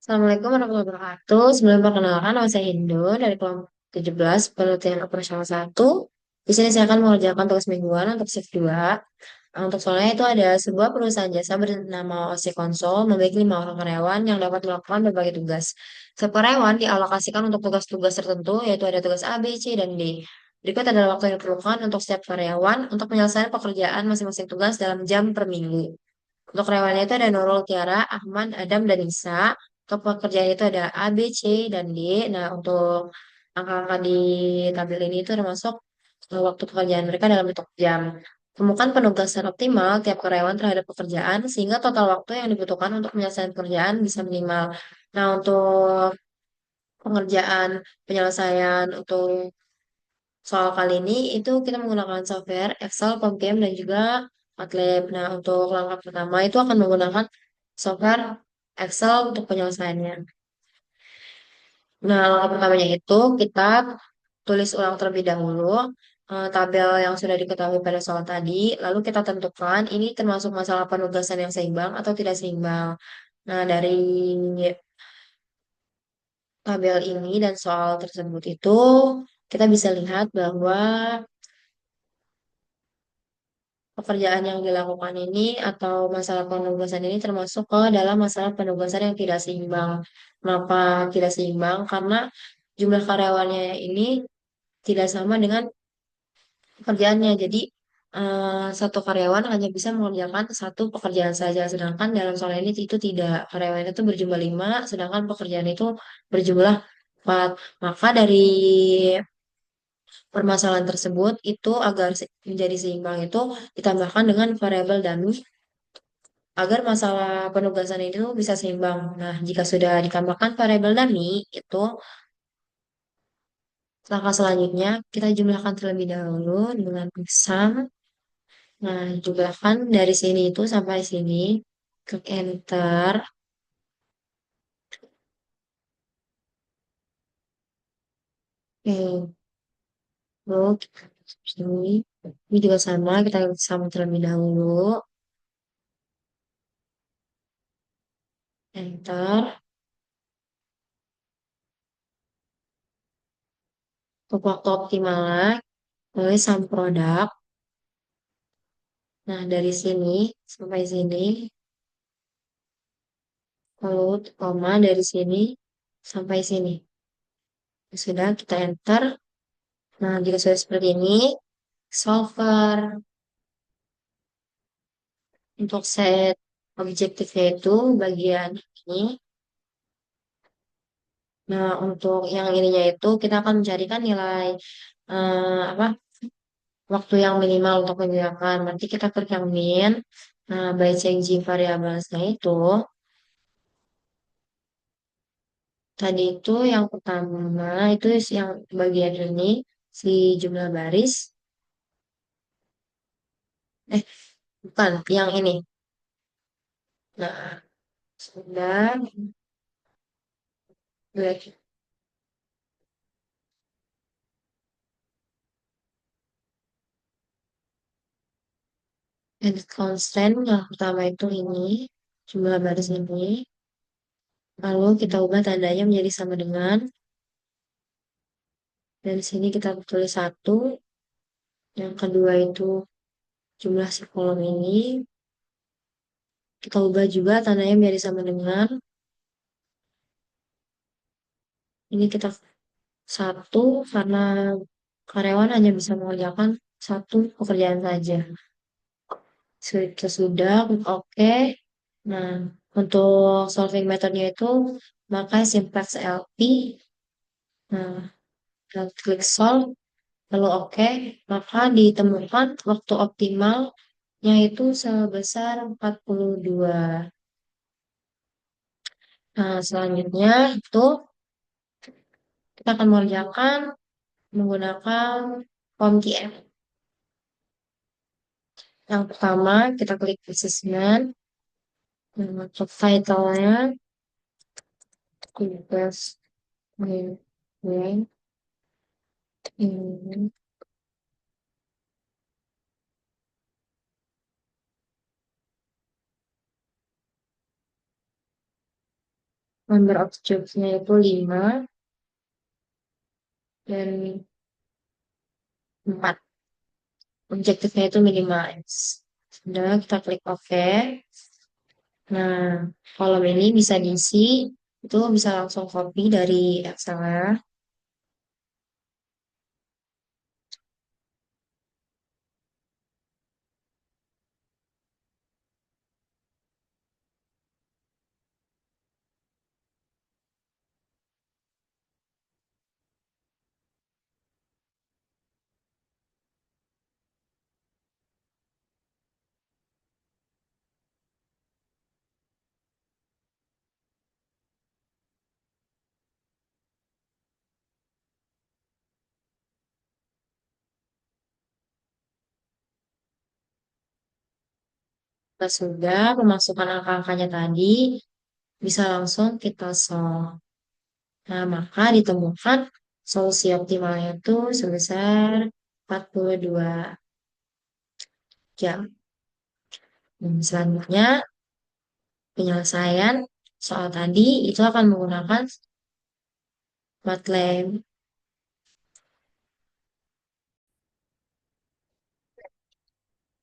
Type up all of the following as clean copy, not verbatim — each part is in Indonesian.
Assalamualaikum warahmatullahi wabarakatuh. Sebelum perkenalkan, nama saya Indo dari kelompok 17 penelitian operasional 1. Di sini saya akan mengerjakan tugas mingguan untuk shift 2. Untuk soalnya itu ada sebuah perusahaan jasa bernama OC Consol memiliki 5 orang karyawan yang dapat melakukan berbagai tugas. Setiap karyawan dialokasikan untuk tugas-tugas tertentu, yaitu ada tugas A, B, C, dan D. Berikut adalah waktu yang diperlukan untuk setiap karyawan untuk menyelesaikan pekerjaan masing-masing tugas dalam jam per minggu. Untuk karyawannya itu ada Nurul, Tiara, Ahmad, Adam, dan Nisa. Untuk pekerjaan itu ada A, B, C, dan D. Nah, untuk angka-angka di tabel ini itu termasuk waktu pekerjaan mereka dalam bentuk jam. Temukan penugasan optimal tiap karyawan terhadap pekerjaan sehingga total waktu yang dibutuhkan untuk menyelesaikan pekerjaan bisa minimal. Nah, untuk pengerjaan penyelesaian untuk soal kali ini itu kita menggunakan software Excel, PubChem, dan juga MATLAB. Nah, untuk langkah pertama itu akan menggunakan software Excel untuk penyelesaiannya. Nah, langkah pertamanya itu kita tulis ulang terlebih dahulu tabel yang sudah diketahui pada soal tadi, lalu kita tentukan ini termasuk masalah penugasan yang seimbang atau tidak seimbang. Nah, dari tabel ini dan soal tersebut itu kita bisa lihat bahwa pekerjaan yang dilakukan ini atau masalah penugasan ini termasuk ke dalam masalah penugasan yang tidak seimbang. Kenapa tidak seimbang? Karena jumlah karyawannya ini tidak sama dengan pekerjaannya. Jadi satu karyawan hanya bisa mengerjakan satu pekerjaan saja. Sedangkan dalam soal ini itu tidak. Karyawan itu berjumlah 5, sedangkan pekerjaan itu berjumlah 4. Maka dari permasalahan tersebut itu agar menjadi seimbang itu ditambahkan dengan variabel dummy agar masalah penugasan itu bisa seimbang. Nah, jika sudah ditambahkan variabel dummy, itu langkah selanjutnya kita jumlahkan terlebih dahulu dengan sum. Nah, jumlahkan dari sini itu sampai sini. Klik enter. Oke, lalu kita sini. Ini juga sama, kita sama terlebih dahulu. Enter. Untuk waktu optimalnya, tulis sum produk. Nah, dari sini sampai sini. Lalu koma dari sini sampai sini. Sudah, kita enter. Nah, jika sudah seperti ini, solver untuk set objektifnya itu bagian ini. Nah, untuk yang ininya itu kita akan mencarikan nilai apa waktu yang minimal untuk mengerjakan. Nanti kita klik yang min. Nah, by changing variablesnya itu tadi itu yang pertama itu yang bagian ini si jumlah baris. Bukan yang ini. Nah, sudah Black edit constant yang pertama itu ini jumlah baris ini, lalu kita ubah tandanya menjadi sama dengan dari sini kita tulis satu, yang kedua itu jumlah si kolom ini kita ubah juga tandanya menjadi sama dengan ini kita satu karena karyawan hanya bisa mengerjakan satu pekerjaan saja. Sudah, oke. Nah, untuk solving metodenya itu pakai simplex LP. Nah, dan klik solve, lalu oke, maka ditemukan waktu optimalnya itu sebesar 42. Nah, selanjutnya itu kita akan mengerjakan menggunakan form QM. Yang pertama, kita klik assessment. Nah, untuk title-nya, tugas ini. Number of jobs-nya itu 5 dan 4. Objektifnya itu minimize. Sudah, kita klik OK. Nah, kolom ini bisa diisi, itu bisa langsung copy dari Excel ya. Kita sudah memasukkan angka-angkanya tadi, bisa langsung kita solve. Nah, maka ditemukan solusi optimalnya itu sebesar 42 jam. Selanjutnya, penyelesaian soal tadi itu akan menggunakan MATLAB.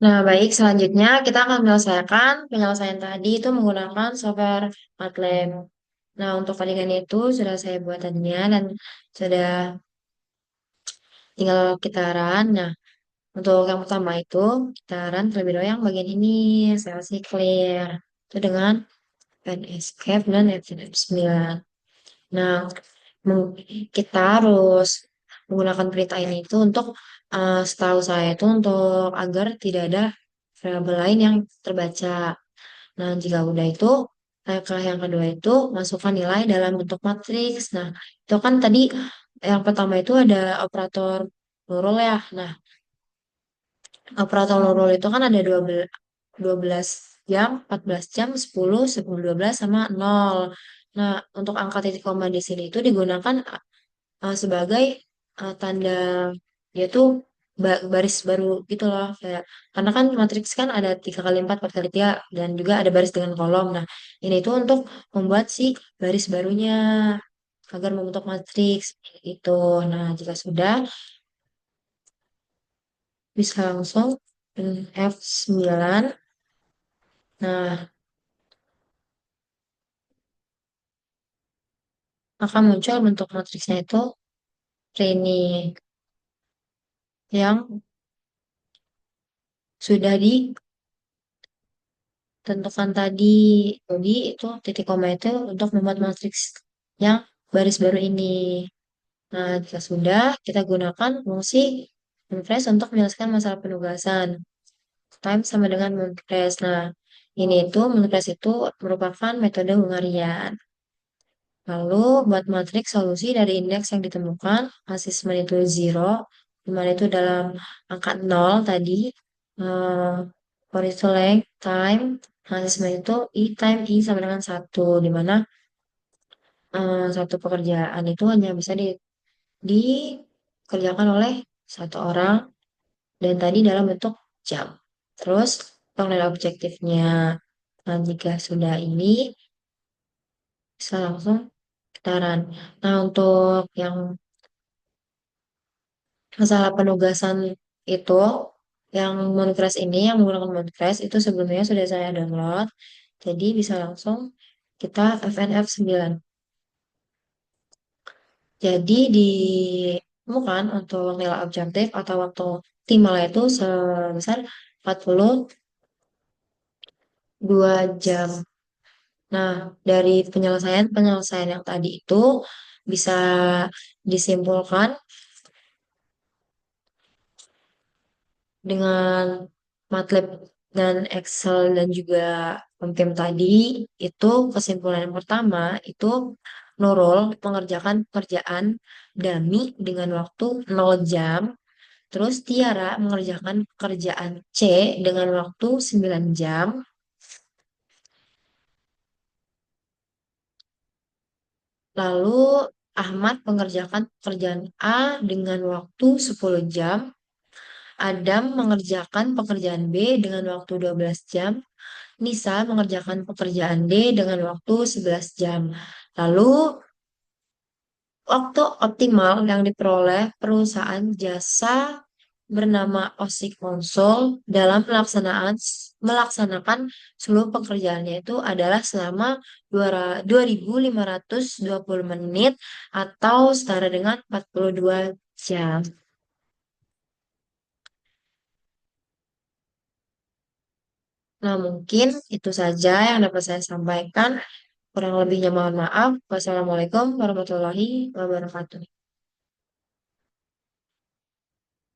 Nah, baik, selanjutnya kita akan menyelesaikan penyelesaian tadi itu menggunakan software MATLAB. Nah, untuk codingan itu sudah saya buat tadinya dan sudah tinggal kita run. Nah, untuk yang pertama itu kita run terlebih dahulu yang bagian ini, saya kasih clear. Itu dengan pen escape dan F9. Nah, meng- kita harus menggunakan perintah ini itu untuk setahu saya itu untuk agar tidak ada variabel lain yang terbaca. Nah, jika udah itu, langkah yang kedua itu masukkan nilai dalam bentuk matriks. Nah, itu kan tadi yang pertama itu ada operator plural ya. Nah, operator plural itu kan ada 12 jam, 14 jam, 10, 10, 12, sama 0. Nah, untuk angka titik koma di sini itu digunakan sebagai tanda dia tuh baris baru gitu loh kayak karena kan matriks kan ada 3 kali 4, 4 kali 3 dan juga ada baris dengan kolom. Nah, ini tuh untuk membuat si baris barunya agar membentuk matriks itu. Nah, jika sudah bisa langsung F9. Nah, akan muncul bentuk matriksnya itu ini yang sudah ditentukan tadi. Jadi itu titik koma itu untuk membuat matriks yang baris baru ini. Nah, jika sudah, kita gunakan fungsi MoonCrash untuk menyelesaikan masalah penugasan. Time sama dengan MoonCrash. Nah, ini itu MoonCrash itu merupakan metode Hungarian. Lalu, buat matriks solusi dari indeks yang ditemukan, asesmen itu zero, di mana itu dalam angka 0 tadi, eh, for itu length, time, asesmen itu I time I sama dengan 1, di mana satu pekerjaan itu hanya bisa dikerjakan oleh satu orang dan tadi dalam bentuk jam. Terus untuk nilai objektifnya. Nah, jika sudah ini bisa langsung getaran. Nah, untuk yang masalah penugasan itu yang Mooncrash ini yang menggunakan Mooncrash itu sebelumnya sudah saya download. Jadi bisa langsung kita FNF9. Jadi ditemukan untuk nilai objektif atau waktu optimal itu sebesar 42 jam. Nah, dari penyelesaian yang tadi itu bisa disimpulkan dengan MATLAB dan Excel dan juga Pemkim tadi itu kesimpulan yang pertama itu Nurul mengerjakan pekerjaan dummy dengan waktu 0 jam. Terus Tiara mengerjakan pekerjaan C dengan waktu 9 jam. Lalu Ahmad mengerjakan pekerjaan A dengan waktu 10 jam. Adam mengerjakan pekerjaan B dengan waktu 12 jam. Nisa mengerjakan pekerjaan D dengan waktu 11 jam. Lalu, waktu optimal yang diperoleh perusahaan jasa bernama OSI Konsol dalam melaksanakan seluruh pekerjaannya itu adalah selama 2.520 menit atau setara dengan 42 jam. Nah, mungkin itu saja yang dapat saya sampaikan. Kurang lebihnya mohon maaf. Wassalamualaikum warahmatullahi wabarakatuh.